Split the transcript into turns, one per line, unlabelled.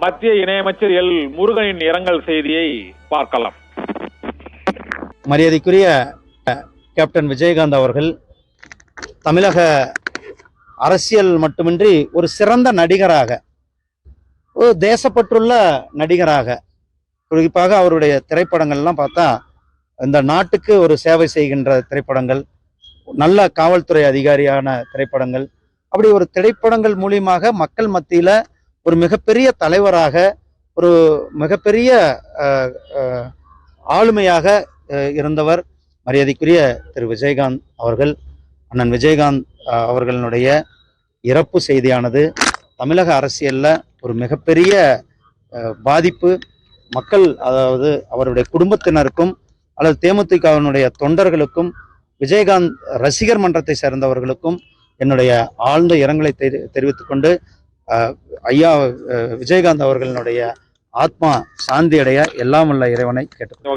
மத்திய இணையமைச்சர் எல் முருகனின் இரங்கல் செய்தியை பார்க்கலாம்.
மரியாதைக்குரிய கேப்டன் விஜயகாந்த் அவர்கள் தமிழக அரசியல் மட்டுமின்றி ஒரு சிறந்த நடிகராக, ஒரு தேசப்பற்றுள்ள நடிகராக, குறிப்பாக அவருடைய திரைப்படங்கள்லாம் பார்த்தா இந்த நாட்டுக்கு ஒரு சேவை செய்கின்ற திரைப்படங்கள், நல்ல காவல்துறை அதிகாரியான திரைப்படங்கள், அப்படி ஒரு திரைப்படங்கள் மூலியமாக மக்கள் மத்தியில் ஒரு மிகப்பெரிய தலைவராக, ஒரு மிகப்பெரிய ஆளுமையாக இருந்தவர் மரியாதைக்குரிய திரு விஜயகாந்த் அவர்கள். அண்ணன் விஜயகாந்த் அவர்களுடைய இறப்பு செய்தியானது தமிழக அரசியலில் ஒரு மிகப்பெரிய பாதிப்பு, மக்கள், அதாவது அவருடைய குடும்பத்தினருக்கும் அல்லது தேமுதிகவினுடைய தொண்டர்களுக்கும் விஜயகாந்த் ரசிகர் மன்றத்தை சேர்ந்தவர்களுக்கும் என்னுடைய ஆழ்ந்த இரங்கலை தெரிவித்துக் கொண்டு ஐயா விஜயகாந்த் அவர்களுடைய ஆத்மா சாந்தி அடைய எல்லாம் உள்ள இறைவனை கேட்டுக்கொள்கிறேன்.